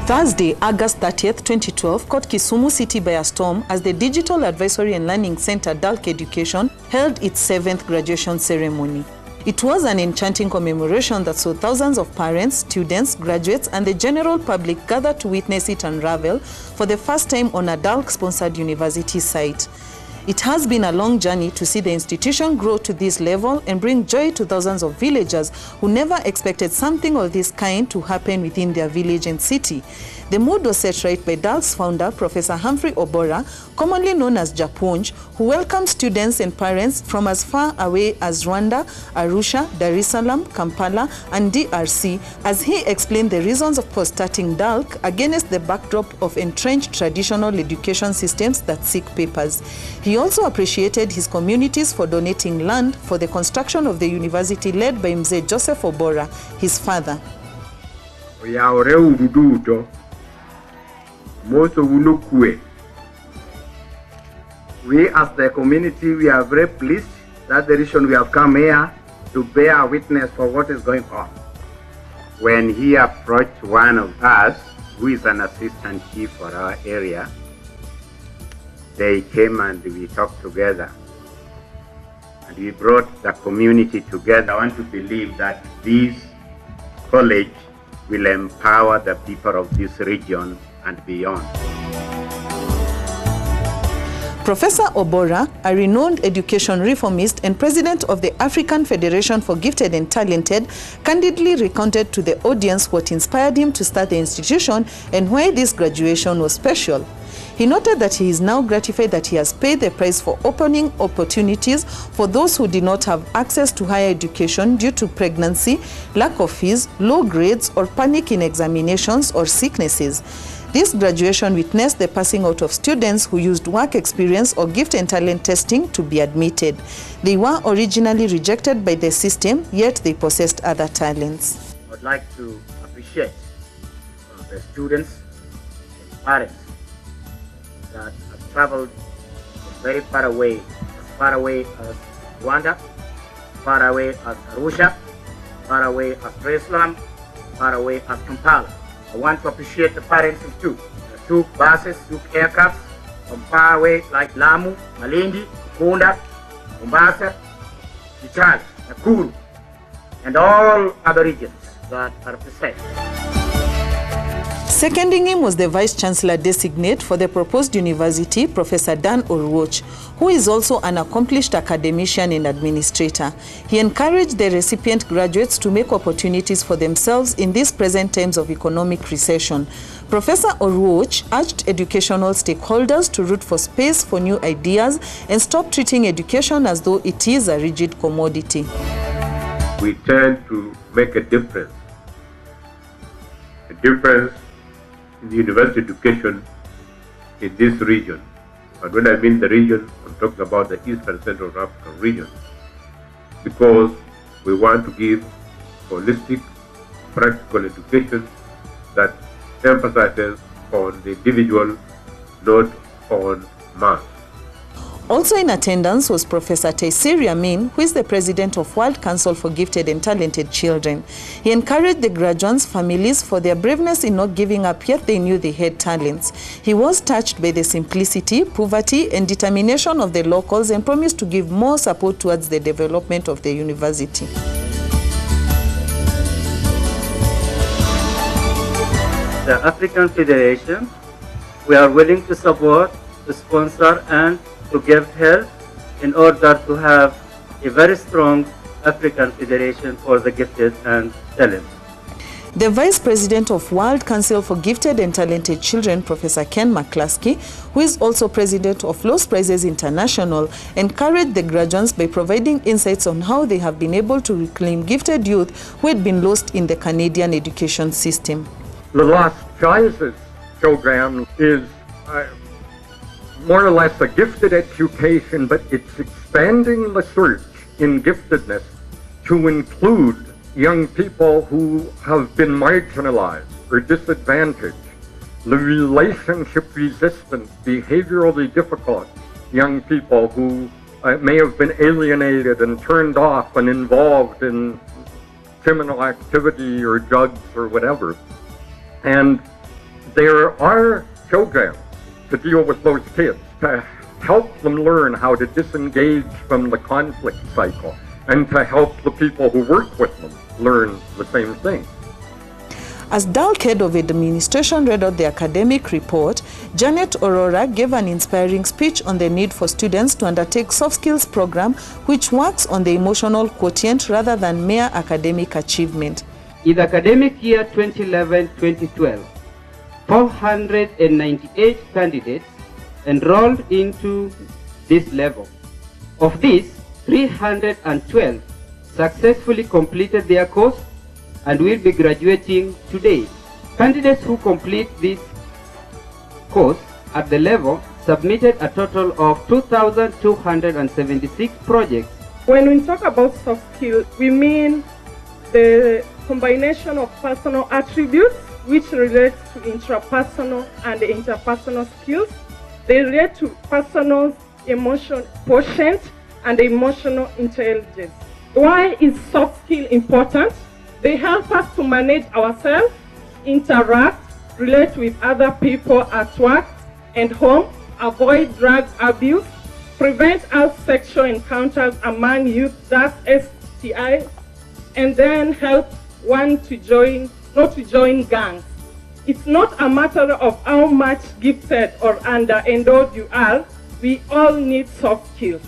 Thursday, August 30th, 2012, caught Kisumu City by a storm as the Digital Advisory and Learning Center DALC Education held its 7th graduation ceremony. It was an enchanting commemoration that saw thousands of parents, students, graduates, and the general public gather to witness it unravel for the first time on a DALC-sponsored university site. It has been a long journey to see the institution grow to this level and bring joy to thousands of villagers who never expected something of this kind to happen within their village and city. The mood was set right by DALC's founder, Professor Humphrey Obora, commonly known as Japunj, who welcomed students and parents from as far away as Rwanda, Arusha, Dar es Salaam, Kampala, and DRC, as he explained the reasons for starting DALC against the backdrop of entrenched traditional education systems that seek papers. He also appreciated his communities for donating land for the construction of the university led by Mzee Joseph Obora, his father. We as the community, we are very pleased that the reason we have come here to bear witness for what is going on. When he approached one of us, who is an assistant chief for our area, they came and we talked together. And we brought the community together. I want to believe that this college will empower the people of this region and beyond. Professor Obora, a renowned education reformist and president of the African Federation for Gifted and Talented, candidly recounted to the audience what inspired him to start the institution and why this graduation was special. He noted that he is now gratified that he has paid the price for opening opportunities for those who did not have access to higher education due to pregnancy, lack of fees, low grades, or panic in examinations or sicknesses. This graduation witnessed the passing out of students who used work experience or gift and talent testing to be admitted. They were originally rejected by the system, yet they possessed other talents. I would like to appreciate the students and parents that have traveled very far away as Rwanda, far away as Arusha, far away as Dar es Salaam, far away as Kampala. I want to appreciate the parents too. They took buses, took aircrafts from far away like Lamu, Malindi, Kunda, Mombasa, Kichali, Nakuru, and all other regions that are represented. Seconding him was the Vice-Chancellor designate for the proposed university, Professor Dan Orwoch, who is also an accomplished academician and administrator. He encouraged the recipient graduates to make opportunities for themselves in these present times of economic recession. Professor Orwoch urged educational stakeholders to root for space for new ideas and stop treating education as though it is a rigid commodity. We tend to make a difference in the university education in this region. And when I mean the region, I'm talking about the East and Central African region, because we want to give holistic, practical education that emphasizes on the individual, not on mass. Also in attendance was Professor Taisiri Amin, who is the president of World Council for Gifted and Talented Children. He encouraged the graduates' families for their braveness in not giving up, yet they knew they had talents. He was touched by the simplicity, poverty, and determination of the locals and promised to give more support towards the development of the university. The African Federation, we are willing to support, to sponsor, and to give help in order to have a very strong African Federation for the gifted and talented. The Vice President of World Council for Gifted and Talented Children, Professor Ken McCluskey, who is also President of Lost Prizes International, encouraged the graduates by providing insights on how they have been able to reclaim gifted youth who had been lost in the Canadian education system. The Lost Prizes program is more or less a gifted education, but it's expanding the search in giftedness to include young people who have been marginalized or disadvantaged, the relationship-resistant, behaviorally difficult young people who may have been alienated and turned off and involved in criminal activity or drugs or whatever. And there are programs to deal with those kids, to help them learn how to disengage from the conflict cycle, and to help the people who work with them learn the same thing. As DALC Head of Administration read out the academic report, Janet Aurora gave an inspiring speech on the need for students to undertake soft skills program which works on the emotional quotient rather than mere academic achievement. In the academic year 2011-2012, 498 candidates enrolled into this level. Of these, 312 successfully completed their course and will be graduating today. Candidates who complete this course at the level submitted a total of 2,276 projects. When we talk about soft skills, we mean the combination of personal attributes which relates to intrapersonal and interpersonal skills. They relate to personal emotion quotient and emotional intelligence. Why is soft skill important? They help us to manage ourselves, interact, relate with other people at work and home, avoid drug abuse, prevent sexual encounters among youth, that's STI, and then help one to join, not to join gangs. It's not a matter of how much gifted or under-endowed you are. We all need soft skills.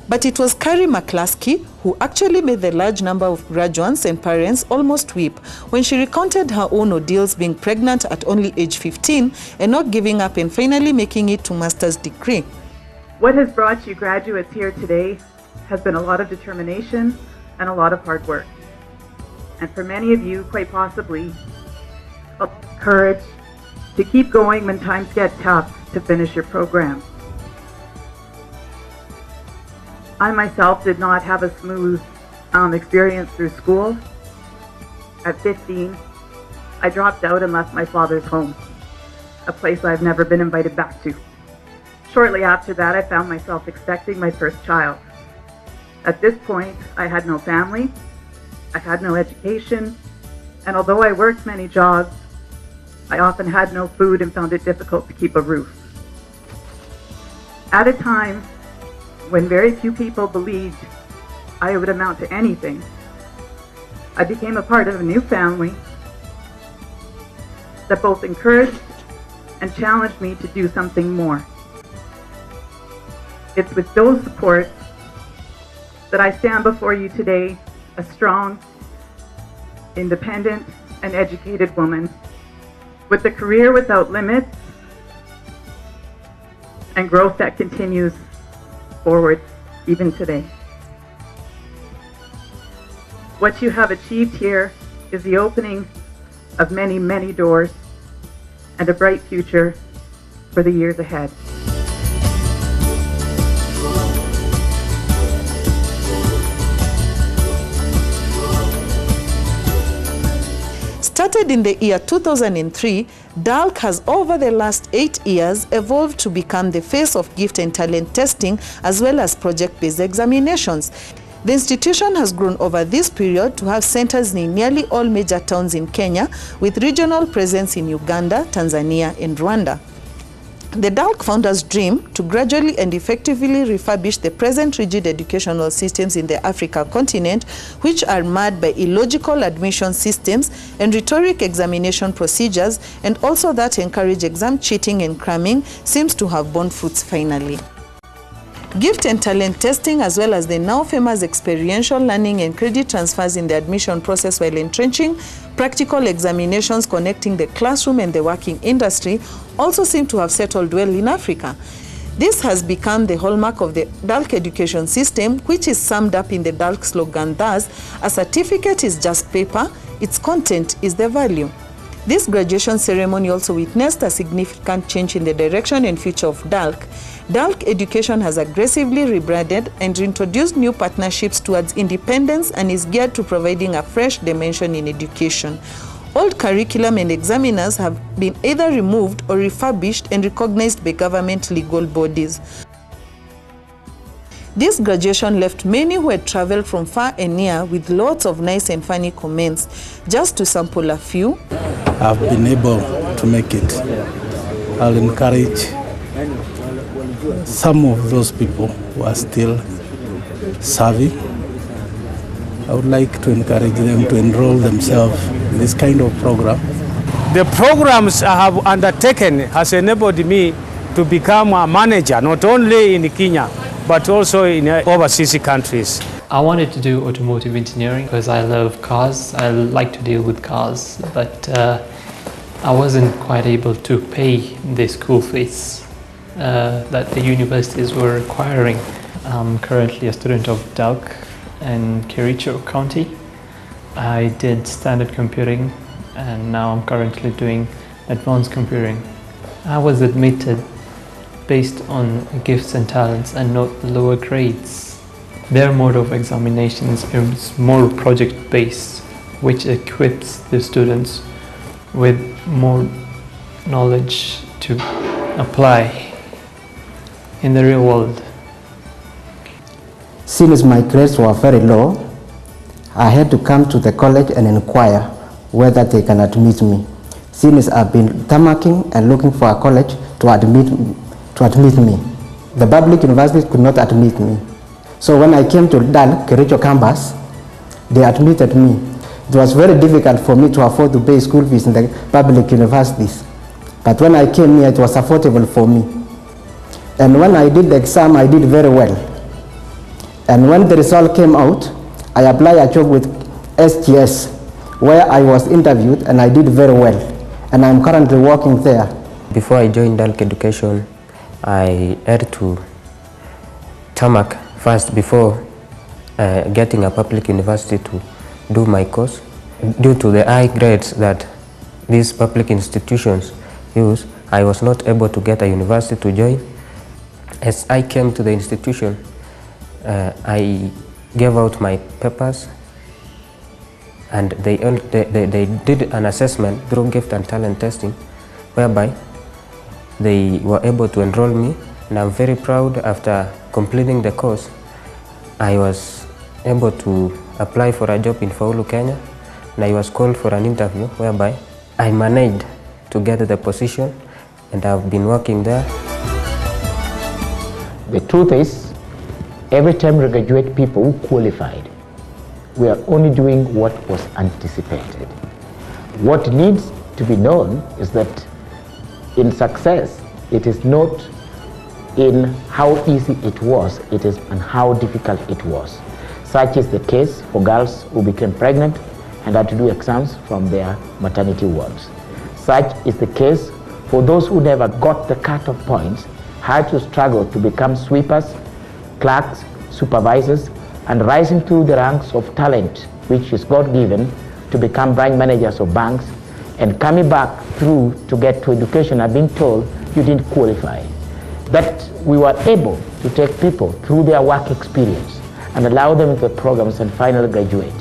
But it was Carrie McCluskey who actually made the large number of graduates and parents almost weep when she recounted her own ordeals being pregnant at only age 15 and not giving up and finally making it to master's degree. What has brought you graduates here today has been a lot of determination and a lot of hard work. And for many of you, quite possibly, courage to keep going when times get tough to finish your program. I myself did not have a smooth experience through school. At 15, I dropped out and left my father's home, a place I've never been invited back to. Shortly after that, I found myself expecting my first child. At this point, I had no family, I had no education, and although I worked many jobs, I often had no food and found it difficult to keep a roof. At a time when very few people believed I would amount to anything, I became a part of a new family that both encouraged and challenged me to do something more. It's with those supports that I stand before you today, a strong, independent, and educated woman with a career without limits and growth that continues forward even today. What you have achieved here is the opening of many, many doors and a bright future for the years ahead. Started in the year 2003, DALC has over the last 8 years evolved to become the face of gift and talent testing as well as project-based examinations. The institution has grown over this period to have centers in nearly all major towns in Kenya with regional presence in Uganda, Tanzania, and Rwanda. The DALC founders dream to gradually and effectively refurbish the present rigid educational systems in the African continent, which are marred by illogical admission systems and rhetoric examination procedures, and also that encourage exam cheating and cramming, seems to have borne fruits finally. Gift and talent testing, as well as the now famous experiential learning and credit transfers in the admission process while entrenching practical examinations connecting the classroom and the working industry, also seem to have settled well in Africa. This has become the hallmark of the DALC education system, which is summed up in the DALC slogan thus: a certificate is just paper, its content is the value. This graduation ceremony also witnessed a significant change in the direction and future of DALC. DALC education has aggressively rebranded and introduced new partnerships towards independence and is geared to providing a fresh dimension in education. Old curriculum and examiners have been either removed or refurbished and recognized by government legal bodies. This graduation left many who had traveled from far and near with lots of nice and funny comments. Just to sample a few. I've been able to make it. I'll encourage some of those people who are still serving. I would like to encourage them to enroll themselves in this kind of program. The programs I have undertaken has enabled me to become a manager, not only in Kenya, but also in overseas countries. I wanted to do automotive engineering because I love cars. I like to deal with cars, but I wasn't quite able to pay the school fees that the universities were requiring. I'm currently a student of DALC in Kericho County. I did standard computing and now I'm currently doing advanced computing. I was admitted based on gifts and talents and not lower grades. Their mode of examinations is more project-based, which equips the students with more knowledge to apply in the real world. Since my grades were very low, I had to come to the college and inquire whether they can admit me. Since I've been tamarking and looking for a college to admit me, the public universities could not admit me. So when I came to DALC, Kericho campus, they admitted me. It was very difficult for me to afford to pay school fees in the public universities. But when I came here, it was affordable for me. And when I did the exam, I did very well. And when the result came out, I applied a job with SGS, where I was interviewed and I did very well. And I'm currently working there. Before I joined DALC Education, I had to tarmac first before getting a public university to do my course. Due to the high grades that these public institutions use, I was not able to get a university to join. As I came to the institution, I gave out my papers and they did an assessment through gift and talent testing, whereby they were able to enroll me, and I'm very proud. After completing the course, I was able to apply for a job in Faulu, Kenya, and I was called for an interview whereby I managed to get the position and I've been working there. The truth is, every time we graduate people who qualified, we are only doing what was anticipated. What needs to be known is that in success, it is not in how easy it was, it is in how difficult it was. Such is the case for girls who became pregnant and had to do exams from their maternity wards. Such is the case for those who never got the cut-off points, had to struggle to become sweepers, clerks, supervisors, and rising through the ranks of talent, which is God-given, to become branch managers of banks, and coming back through to get to education and being told you didn't qualify. That we were able to take people through their work experience and allow them into the programs and finally graduate.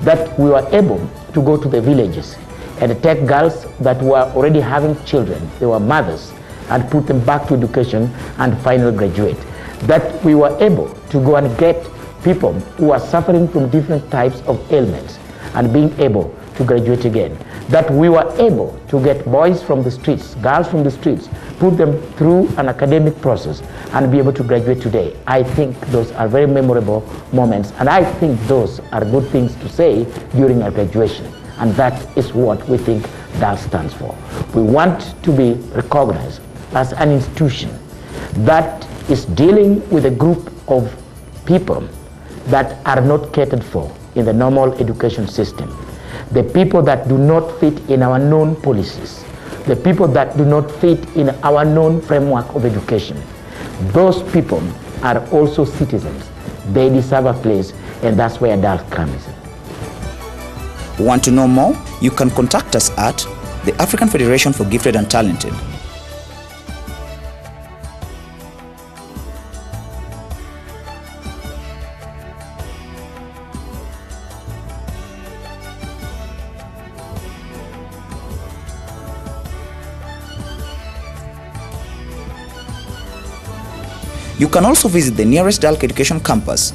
That we were able to go to the villages and take girls that were already having children, they were mothers, and put them back to education and finally graduate. That we were able to go and get people who are suffering from different types of ailments and being able to graduate again. That we were able to get boys from the streets, girls from the streets, put them through an academic process and be able to graduate today. I think those are very memorable moments, and I think those are good things to say during our graduation, and that is what we think DALC stands for. We want to be recognized as an institution that is dealing with a group of people that are not catered for in the normal education system. The people that do not fit in our known policies, the people that do not fit in our known framework of education. Those people are also citizens. They deserve a place, and that's where DALC comes in. Want to know more? You can contact us at the African Federation for Gifted and Talented. You can also visit the nearest DALC Education campus